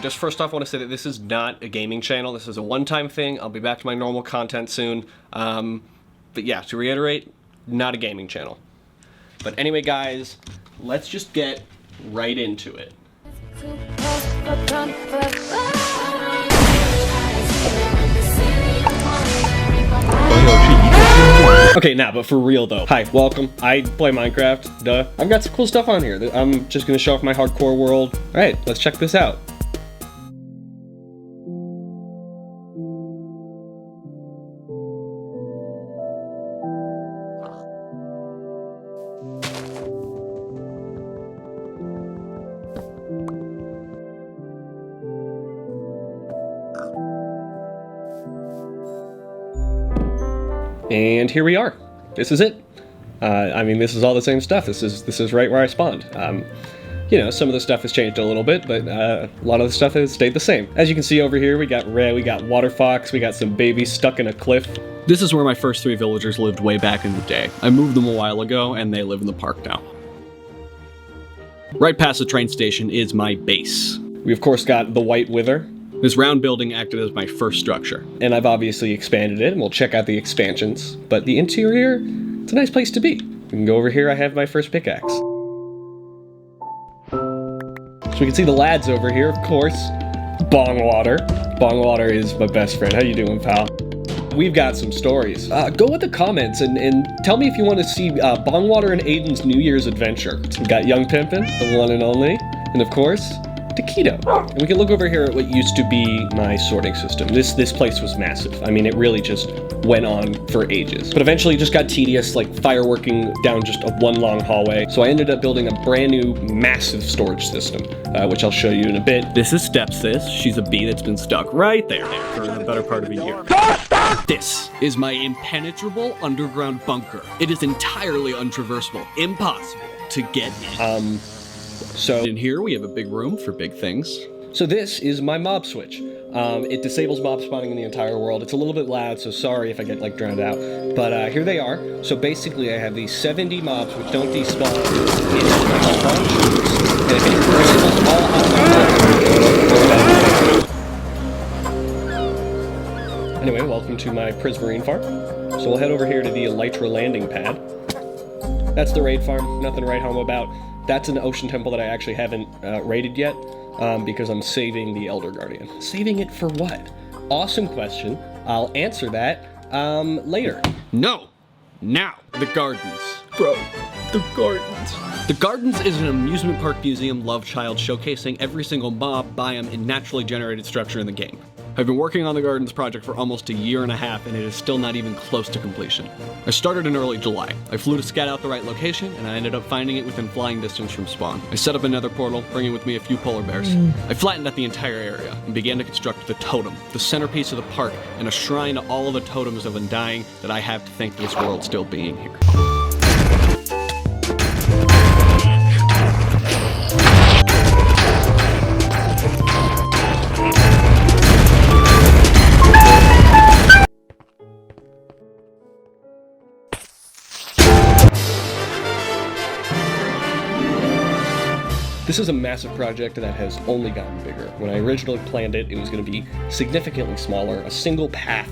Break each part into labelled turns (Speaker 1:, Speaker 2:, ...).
Speaker 1: just first off, I want to say that this is not a gaming channel. This is a one-time thing. I'll be back to my normal content soon. But yeah, to reiterate, not a gaming channel. But anyway, guys, let's just get right into it. Okay, now, but for real though. Hi, welcome. I play Minecraft, duh. I've got some cool stuff on here. I'm just gonna show off my hardcore world. All right, let's check this out. And here we are. This is it. I mean, this is all the same stuff. This is right where I spawned. You know, some of the stuff has changed a little bit, but a lot of the stuff has stayed the same. As you can see over here, we got red, we got water fox, we got some babies stuck in a cliff. This is where my first 3 villagers lived way back in the day. I moved them a while ago, and they live in the park now. Right past the train station is my base. We of course got the White Wither. This round building acted as my first structure, and I've obviously expanded it, and we'll check out the expansions. But the interior, it's a nice place to be. We can go over here, I have my first pickaxe. So we can see the lads over here, of course. Bongwater. Bongwater is my best friend. How you doing, pal? We've got some stories. Go with the comments and tell me if you want to see Bongwater and Aydan's New Year's adventure. We've got Young Pimpin', the one and only, and of course, Taquito. And we can look over here at what used to be my sorting system. This place was massive. I mean, it really just went on for ages. But eventually it just got tedious, like fireworking down just a one long hallway. So I ended up building a brand new massive storage system, which I'll show you in a bit. This is Stepsis. She's a bee that's been stuck right there for the better part of a year. This is my impenetrable underground bunker. It is entirely untraversable, impossible to get in. So in here we have a big room for big things. So this is my mob switch. It disables mob spawning in the entire world. It's a little bit loud, so sorry if I get like drowned out. But here they are. So basically I have these 70 mobs which don't despawn. It's spawn shoots, and if it disables all hostile. Anyway, welcome to my Prismarine farm. So we'll head over here to the Elytra landing pad. That's the raid farm, nothing to write home about. That's an ocean temple that I actually haven't raided yet, because I'm saving the Elder Guardian. Saving it for what? Awesome question. I'll answer that later. No! Now! The Gardens. Bro, the Gardens. The Gardens is an amusement park museum love child showcasing every single mob, biome, and naturally generated structure in the game. I've been working on the Gardens project for almost a year and a half, and it is still not even close to completion. I started in early July. I flew to scout out the right location, and I ended up finding it within flying distance from spawn. I set up a Nether portal, bringing with me a few polar bears. I flattened out the entire area, and began to construct the totem, the centerpiece of the park, and a shrine to all of the totems of undying that I have to thank this world still being here. This is a massive project that has only gotten bigger. When I originally planned it, it was going to be significantly smaller. A single path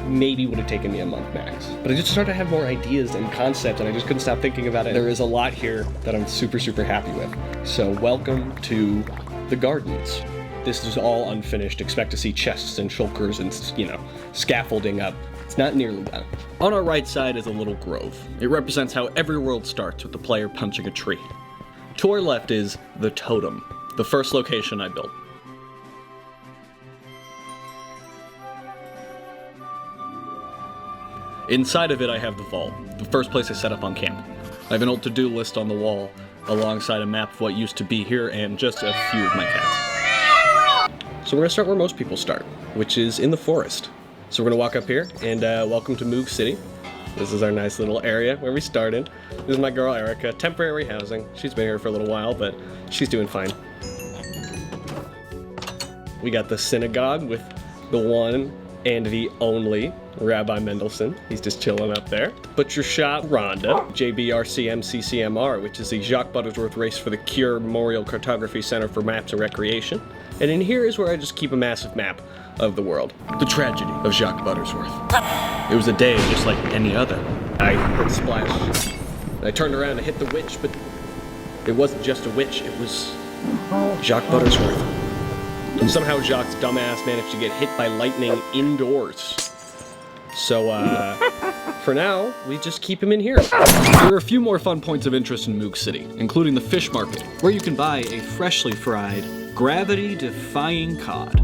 Speaker 1: maybe would have taken me a month max. But I just started to have more ideas and concepts, and I just couldn't stop thinking about it. There is a lot here that I'm super, super happy with. So welcome to the Gardens. This is all unfinished. Expect to see chests and shulkers and, you know, scaffolding up. It's not nearly done. On our right side is a little grove. It represents how every world starts with the player punching a tree. To our left is the totem, the first location I built. Inside of it I have the vault, the first place I set up on camp. I have an old to-do list on the wall, alongside a map of what used to be here and just a few of my cats. So we're gonna start where most people start, which is in the forest. So we're gonna walk up here, and welcome to Move City. This is our nice little area where we started. This is my girl Erica, temporary housing. She's been here for a little while, but she's doing fine. We got the synagogue with the one and the only Rabbi Mendelsohn. He's just chilling up there. Butcher Shop, Rhonda. JBRCMCCMR, which is the Jacques Buttersworth Race for the Cure Memorial Cartography Center for Maps and Recreation. And in here is where I just keep a massive map of the world. The tragedy of Jacques Buttersworth. It was a day just like any other. I heard a splash. I turned around to hit the witch, but it wasn't just a witch, it was Jacques Buttersworth. And somehow Jacques' dumbass managed to get hit by lightning indoors. So, for now, we just keep him in here. There are a few more fun points of interest in Moog City, including the fish market, where you can buy a freshly fried, gravity-defying cod.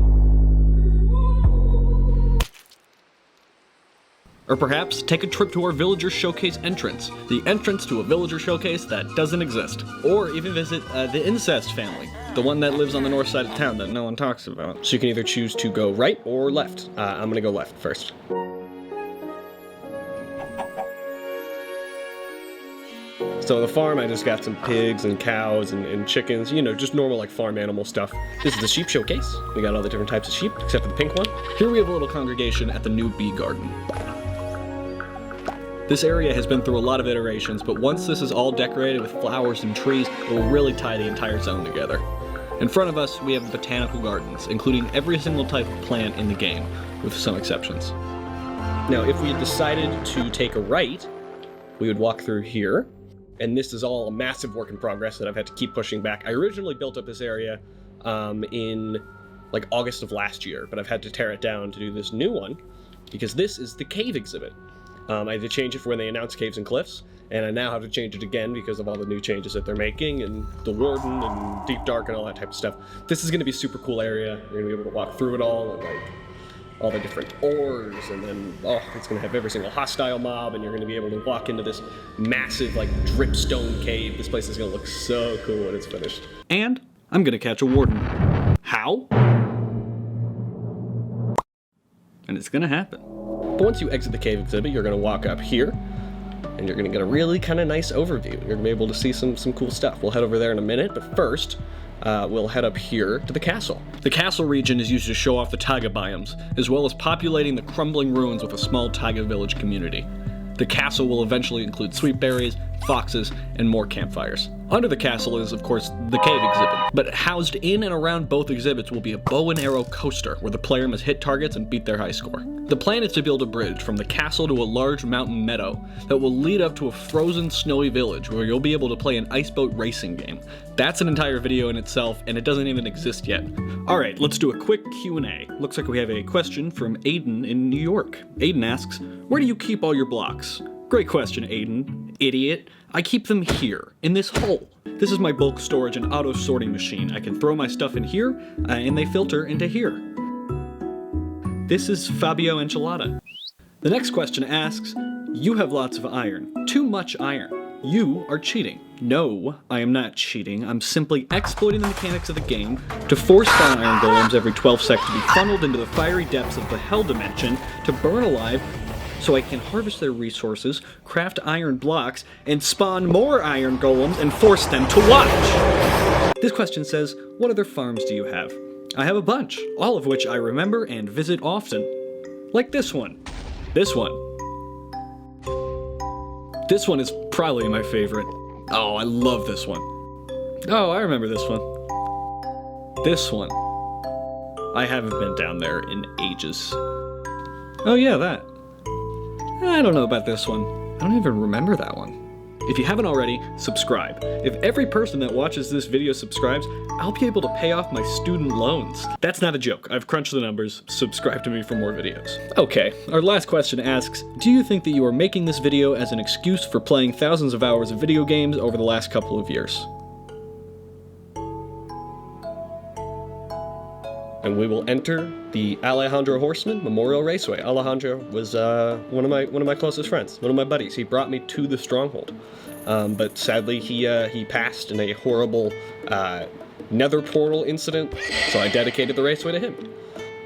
Speaker 1: Or perhaps take a trip to our Villager Showcase entrance, the entrance to a Villager Showcase that doesn't exist. Or even visit the Incest family, the one that lives on the north side of town that no one talks about. So you can either choose to go right or left. I'm gonna go left first. So the farm, I just got some pigs and cows and chickens, you know, just normal like farm animal stuff. This is the sheep showcase. We got all the different types of sheep, except for the pink one. Here we have a little congregation at the new bee garden. This area has been through a lot of iterations, but once this is all decorated with flowers and trees, it will really tie the entire zone together. In front of us, we have the Botanical Gardens, including every single type of plant in the game, with some exceptions. Now, if we had decided to take a right, we would walk through here. And this is all a massive work in progress that I've had to keep pushing back. I originally built up this area in like August of last year, but I've had to tear it down to do this new one because this is the cave exhibit. I had to change it for when they announced Caves and Cliffs, and I now have to change it again because of all the new changes that they're making, and the Warden and Deep Dark and all that type of stuff. This is going to be a super cool area. You're going to be able to walk through it all and like all the different ores, and then, it's gonna have every single hostile mob, and you're gonna be able to walk into this massive, like, dripstone cave. This place is gonna look so cool when it's finished. And I'm gonna catch a warden. How? And it's gonna happen. But once you exit the cave exhibit, you're gonna walk up here, and you're gonna get a really kind of nice overview. You're gonna be able to see some cool stuff. We'll head over there in a minute, but first, we'll head up here to the castle. The castle region is used to show off the taiga biomes, as well as populating the crumbling ruins with a small taiga village community. The castle will eventually include sweet berries, foxes, and more campfires. Under the castle is, of course, the cave exhibit, but housed in and around both exhibits will be a bow and arrow coaster where the player must hit targets and beat their high score. The plan is to build a bridge from the castle to a large mountain meadow that will lead up to a frozen snowy village where you'll be able to play an ice boat racing game. That's an entire video in itself, and it doesn't even exist yet. Alright, let's do a quick Q&A. Looks like we have a question from Aydan in New York. Aydan asks, where do you keep all your blocks? Great question, Aydan. Idiot. I keep them here, in this hole. This is my bulk storage and auto sorting machine. I can throw my stuff in here, and they filter into here. This is Fabio Enchilada. The next question asks, you have lots of iron. Too much iron. You are cheating. No, I am not cheating. I'm simply exploiting the mechanics of the game to force spawn iron golems every 12 seconds to be funneled into the fiery depths of the hell dimension to burn alive so I can harvest their resources, craft iron blocks, and spawn more iron golems and force them to watch. This question says, what other farms do you have? I have a bunch, all of which I remember and visit often. Like this one. This one. This one is probably my favorite. Oh, I love this one. Oh, I remember this one. This one. I haven't been down there in ages. Oh yeah, that. I don't know about this one. I don't even remember that one. If you haven't already, subscribe. If every person that watches this video subscribes, I'll be able to pay off my student loans. That's not a joke. I've crunched the numbers. Subscribe to me for more videos. Okay, our last question asks, do you think that you are making this video as an excuse for playing thousands of hours of video games over the last couple of years? And we will enter the Alejandro Horseman Memorial Raceway. Alejandro was one of my closest friends, one of my buddies. He brought me to the stronghold, but sadly he passed in a horrible Nether portal incident. So I dedicated the raceway to him.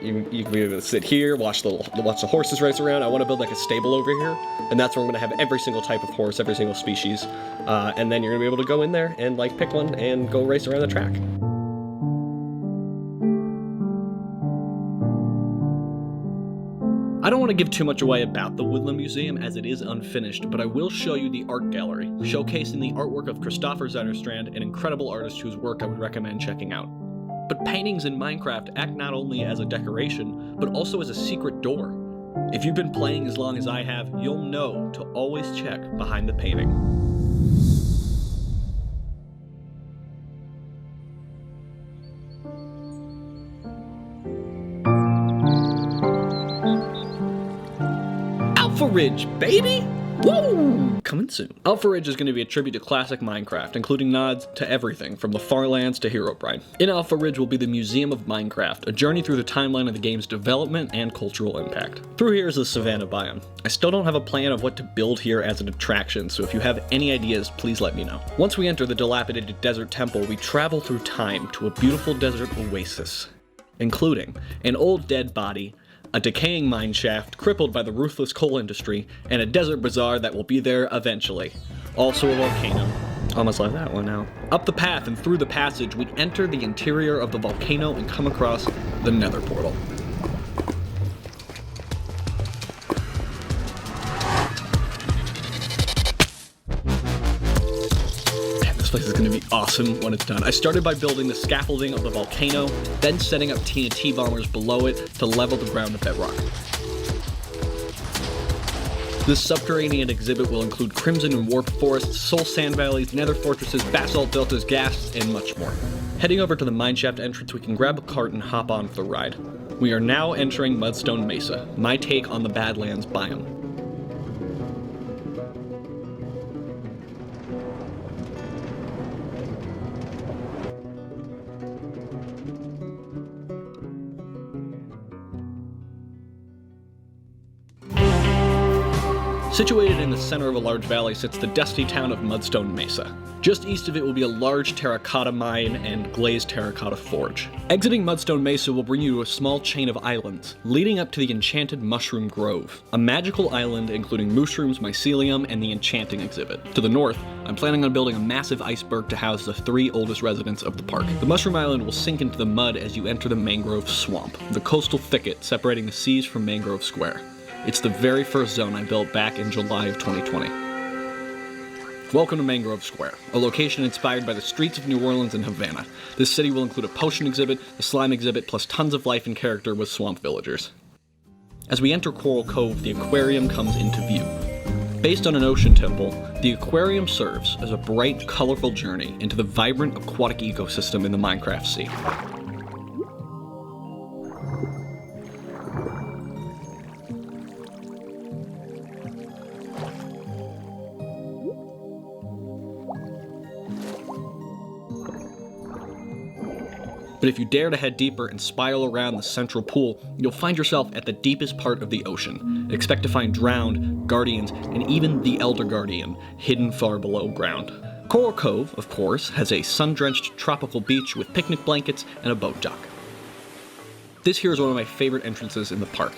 Speaker 1: You can be able to sit here, watch the horses race around. I want to build like a stable over here, and that's where I'm going to have every single type of horse, every single species, and then you're going to be able to go in there and like pick one and go race around the track. I don't want to give too much away about the Woodland Museum as it is unfinished, but I will show you the art gallery, showcasing the artwork of Christopher Zetterstrand, an incredible artist whose work I would recommend checking out. But paintings in Minecraft act not only as a decoration, but also as a secret door. If you've been playing as long as I have, you'll know to always check behind the painting. Alpha Ridge, baby! Woo! Coming soon. Alpha Ridge is going to be a tribute to classic Minecraft, including nods to everything from the Farlands to Herobrine. In Alpha Ridge will be the Museum of Minecraft, a journey through the timeline of the game's development and cultural impact. Through here is the Savannah biome. I still don't have a plan of what to build here as an attraction, so if you have any ideas, please let me know. Once we enter the dilapidated desert temple, we travel through time to a beautiful desert oasis, including an old dead body, a decaying mine shaft crippled by the ruthless coal industry, and a desert bazaar that will be there eventually. Also a volcano. Almost left that one out. Up the path and through the passage, we enter the interior of the volcano and come across the Nether portal. This place is going to be awesome when it's done. I started by building the scaffolding of the volcano, then setting up TNT bombers below it to level the ground to bedrock. This subterranean exhibit will include Crimson and Warp Forests, Soul Sand Valleys, Nether Fortresses, Basalt Deltas, Ghasts, and much more. Heading over to the mineshaft entrance, we can grab a cart and hop on for the ride. We are now entering Mudstone Mesa, my take on the Badlands biome. Situated in the center of a large valley sits the dusty town of Mudstone Mesa. Just east of it will be a large terracotta mine and glazed terracotta forge. Exiting Mudstone Mesa will bring you to a small chain of islands, leading up to the Enchanted Mushroom Grove, a magical island including mushrooms, mycelium, and the enchanting exhibit. To the north, I'm planning on building a massive iceberg to house the 3 oldest residents of the park. The Mushroom Island will sink into the mud as you enter the Mangrove Swamp, the coastal thicket separating the seas from Mangrove Square. It's the very first zone I built back in July of 2020. Welcome to Mangrove Square, a location inspired by the streets of New Orleans and Havana. This city will include a potion exhibit, a slime exhibit, plus tons of life and character with swamp villagers. As we enter Coral Cove, the aquarium comes into view. Based on an ocean temple, the aquarium serves as a bright, colorful journey into the vibrant aquatic ecosystem in the Minecraft Sea. But if you dare to head deeper and spiral around the central pool, you'll find yourself at the deepest part of the ocean. Expect to find drowned, guardians, and even the Elder Guardian hidden far below ground. Coral Cove, of course, has a sun-drenched tropical beach with picnic blankets and a boat dock. This here is one of my favorite entrances in the park.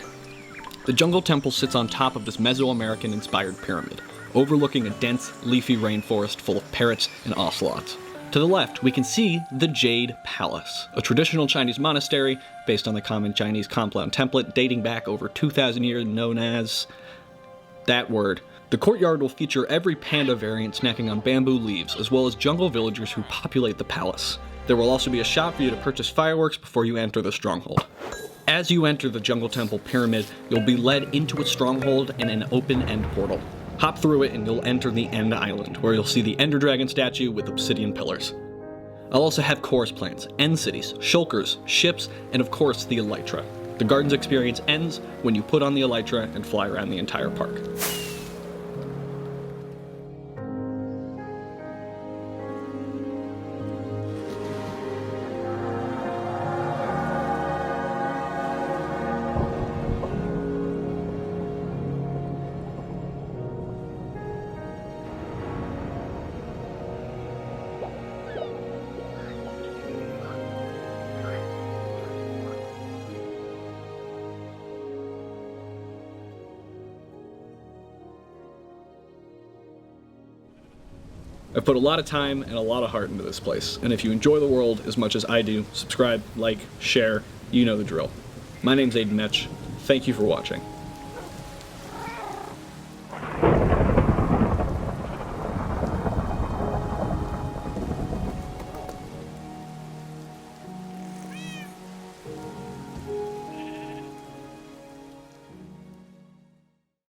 Speaker 1: The Jungle Temple sits on top of this Mesoamerican-inspired pyramid, overlooking a dense, leafy rainforest full of parrots and ocelots. To the left, we can see the Jade Palace, a traditional Chinese monastery based on the common Chinese compound template dating back over 2,000 years, known as that word. The courtyard will feature every panda variant snacking on bamboo leaves, as well as jungle villagers who populate the palace. There will also be a shop for you to purchase fireworks before you enter the stronghold. As you enter the Jungle Temple pyramid, you'll be led into its stronghold and an open-end portal. Hop through it and you'll enter the End Island, where you'll see the Ender Dragon statue with obsidian pillars. I'll also have chorus plants, end cities, shulkers, ships, and of course the Elytra. The garden's experience ends when you put on the Elytra and fly around the entire park. I've put a lot of time and a lot of heart into this place, and if you enjoy the world as much as I do, subscribe, like, share, you know the drill. My name's Aydan. Thank you for watching.